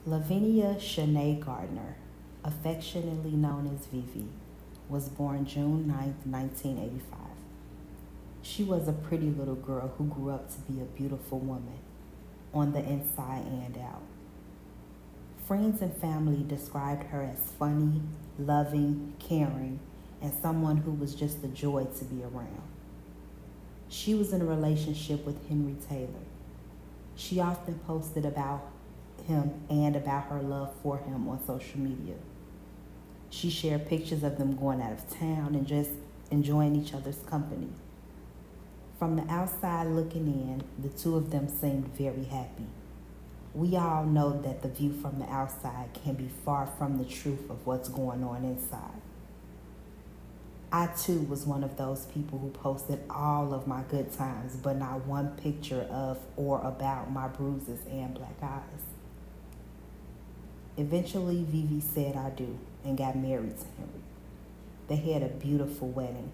Luevenia Shanae Gardner, affectionately known as Vivi, was born June 9th, 1985. She was a pretty little girl who grew up to be a beautiful woman, on the inside and out. Friends and family described her as funny, loving, caring, and someone who was just a joy to be around. She was in a relationship with Henry Taylor. She often posted about him and about her love for him on social media. She shared pictures of them going out of town and just enjoying each other's company. From the outside looking in, the two of them seemed very happy. We all know that the view from the outside can be far from the truth of what's going on inside. I too was one of those people who posted all of my good times, but not one picture of or about my bruises and black eyes. Eventually, Vivi said I do and got married to Henry. They had a beautiful wedding.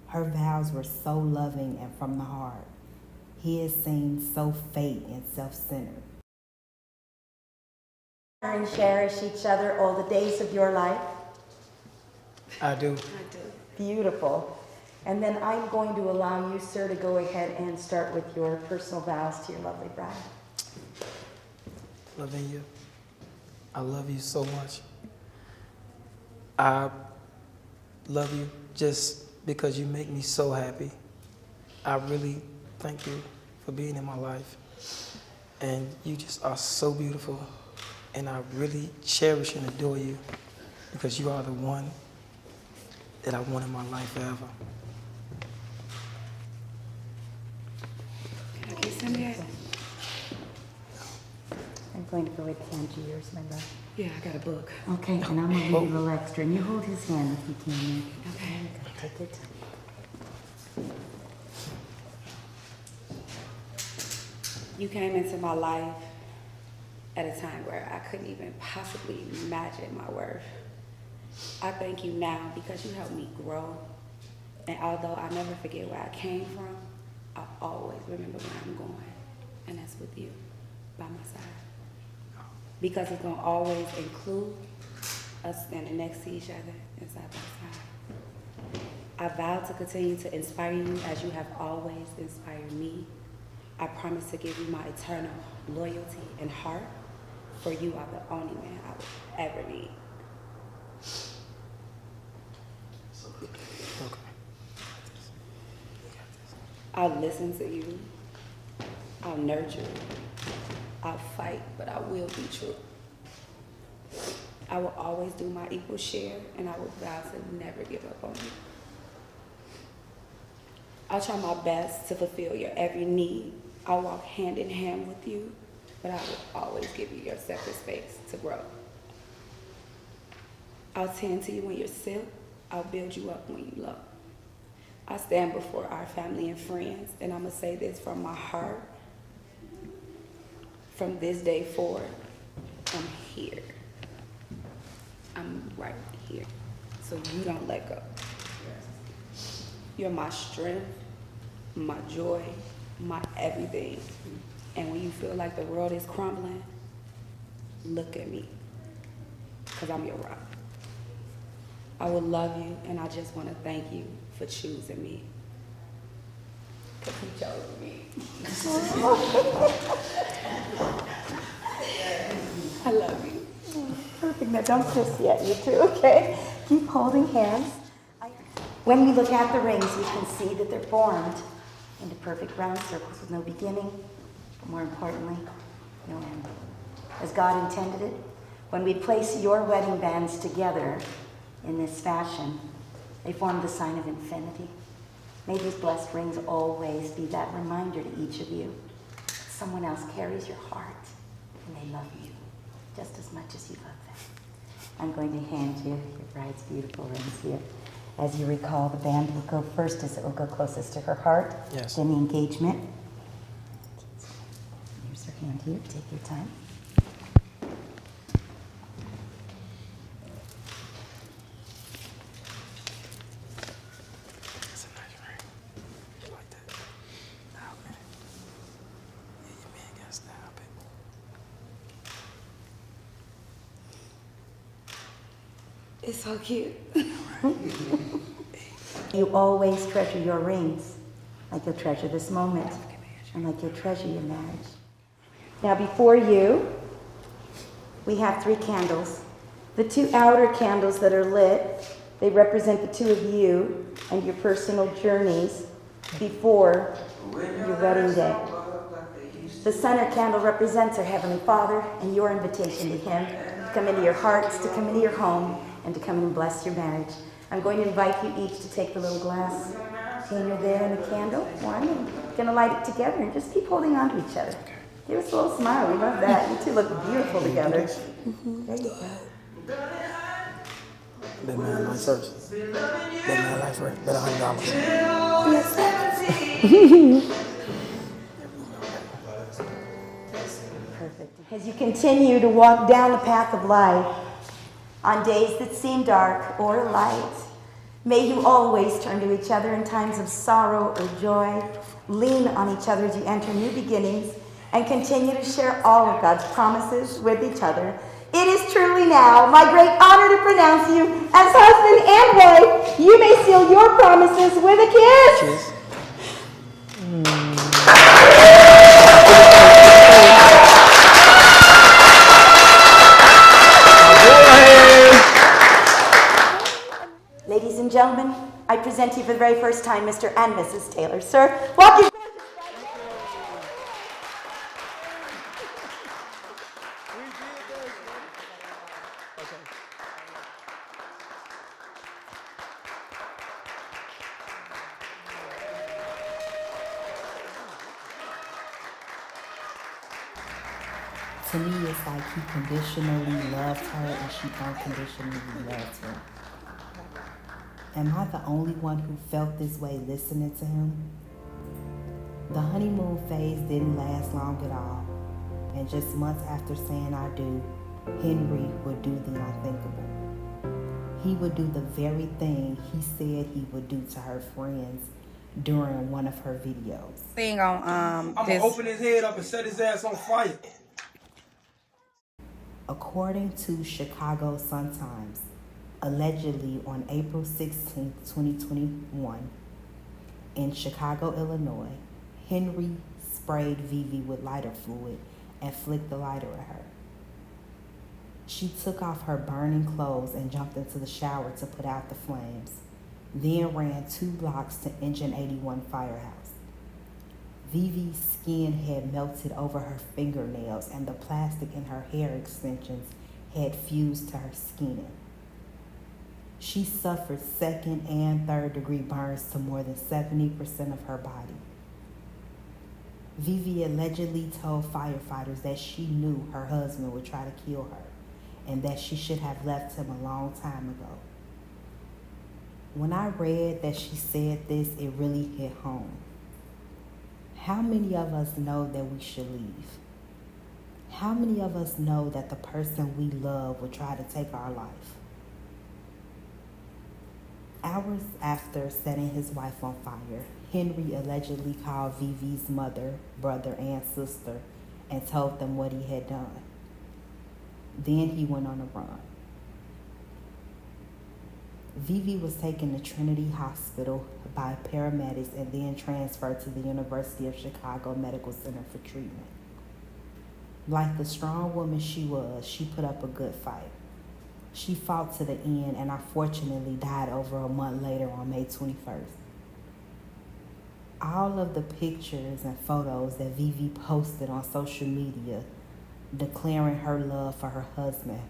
Her vows were so loving and from the heart. His seemed so fake and self-centered. And cherish each other all the days of your life? I do. Beautiful. And then I'm going to allow you, sir, to go ahead and start with your personal vows to your lovely bride. Luevenia, I love you so much. I love you just because you make me so happy. I really thank you for being in my life. And you just are so beautiful. And I really cherish and adore you because you are the one that I want in my life forever. Can I kiss him yet? I'm going to go ahead and hand you yours, my love. Yeah, I got a book. Okay, and I'm going to leave you a little extra. And you hold his hand if you can. Okay. Take your time. You came into my life at a time where I couldn't even possibly imagine my worth. I thank you now because you helped me grow. And although I never forget where I came from, I always remember where I'm going. And that's with you by my side. Because it's going to always include us standing next to each other and side by side. I vow to continue to inspire you as you have always inspired me. I promise to give you my eternal loyalty and heart, for you are the only man I would ever need. I'll listen to you. I'll nurture you. I'll fight, but I will be true. I will always do my equal share, and I will vow to never give up on you. I'll try my best to fulfill your every need. I'll walk hand in hand with you, but I will always give you your separate space to grow. I'll tend to you when you're sick. I'll build you up when you low. I stand before our family and friends, and I'm going to say this from my heart. From this day forward, I'm here. I'm right here. So you don't let go. You're my strength, my joy, my everything. And when you feel like the world is crumbling, look at me, because I'm your rock. I will love you, and I just want to thank you for choosing me. Because you chose me. I love you. Perfect. Now don't kiss yet, you two, okay? Keep holding hands. When we look at the rings, we can see that they're formed into perfect round circles with no beginning, but more importantly, no end. As God intended it, when we place your wedding bands together in this fashion, they form the sign of infinity. May these blessed rings always be that reminder to each of you that someone else carries your heart and they love you just as much as you love them. I'm going to hand you your bride's beautiful rings here. As you recall, the band will go first as it will go closest to her heart. Yes. Then the engagement. Here's her hand here. Take your time. That's a nice ring. You like that? Style, man. Yeah, your man got style, baby. It's so cute. You always treasure your rings, like you'll treasure this moment, and like you'll treasure your marriage. Now before you, we have 3 candles. The 2 outer candles that are lit, they represent the 2 of you and your personal journeys before your wedding day. The center candle represents our Heavenly Father and your invitation to Him to come into your hearts, to come into your home, and to come and bless your marriage. I'm going to invite you each to take the little glass container there and the candle, one, and we're going to light it together and just keep holding on to each other. Give us a little smile. We love that. You two look beautiful together. There you go. That man life first. That man life first. That $100. Perfect. As you continue to walk down the path of life, on days that seem dark or light, may you always turn to each other in times of sorrow or joy. Lean on each other as you enter new beginnings and continue to share all of God's promises with each other. It is truly now my great honor to pronounce you as husband and wife. You may seal your promises with a kiss. Ladies and gentlemen, I present to you for the very first time Mr. and Mrs. Taylor. Sir, walk your... To me, it's like he conditionally loved her and she unconditionally loved him. Am I the only one who felt this way listening to him? The honeymoon phase didn't last long at all, and just months after saying I do, Henry would do the unthinkable. He would do the very thing he said he would do to her friends during one of her videos. Thing on I'm gonna open his head up and set his ass on fire. According to Chicago Sun-Times, allegedly on April 16, 2021, in Chicago, Illinois, Henry sprayed Vivi with lighter fluid and flicked the lighter at her. She took off her burning clothes and jumped into the shower to put out the flames, then ran 2 blocks to Engine 81 Firehouse. Vivi's skin had melted over her fingernails and the plastic in her hair extensions had fused to her skin. She suffered 2nd and 3rd degree burns to more than 70% of her body. Vivi allegedly told firefighters that she knew her husband would try to kill her and that she should have left him a long time ago. When I read that she said this, it really hit home. How many of us know that we should leave? How many of us know that the person we love will try to take our life? Hours after setting his wife on fire, Henry allegedly called Vivi's mother, brother, and sister and told them what he had done. Then he went on a run. Vivi was taken to Trinity Hospital by paramedics and then transferred to the University of Chicago Medical Center for treatment. Like the strong woman she was, she put up a good fight. She fought to the end and unfortunately died over a month later on May 21st. All of the pictures and photos that Vivi posted on social media declaring her love for her husband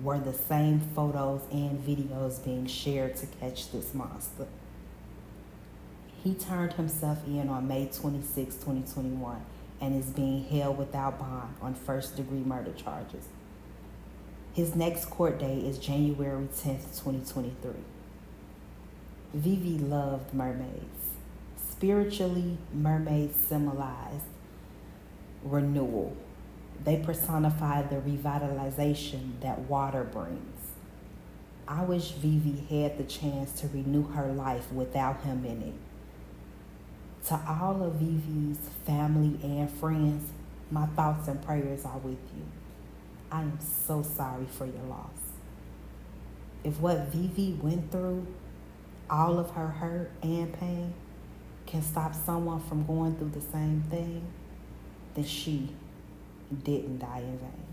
were the same photos and videos being shared to catch this monster. He turned himself in on May 26, 2021 and is being held without bond on 1st-degree murder charges. His next court date is January 10th, 2023. Vivi loved mermaids. Spiritually, mermaids symbolize renewal. They personify the revitalization that water brings. I wish Vivi had the chance to renew her life without him in it. To all of Vivi's family and friends, my thoughts and prayers are with you. I am so sorry for your loss. If what Vivi went through, all of her hurt and pain, can stop someone from going through the same thing, then she didn't die in vain.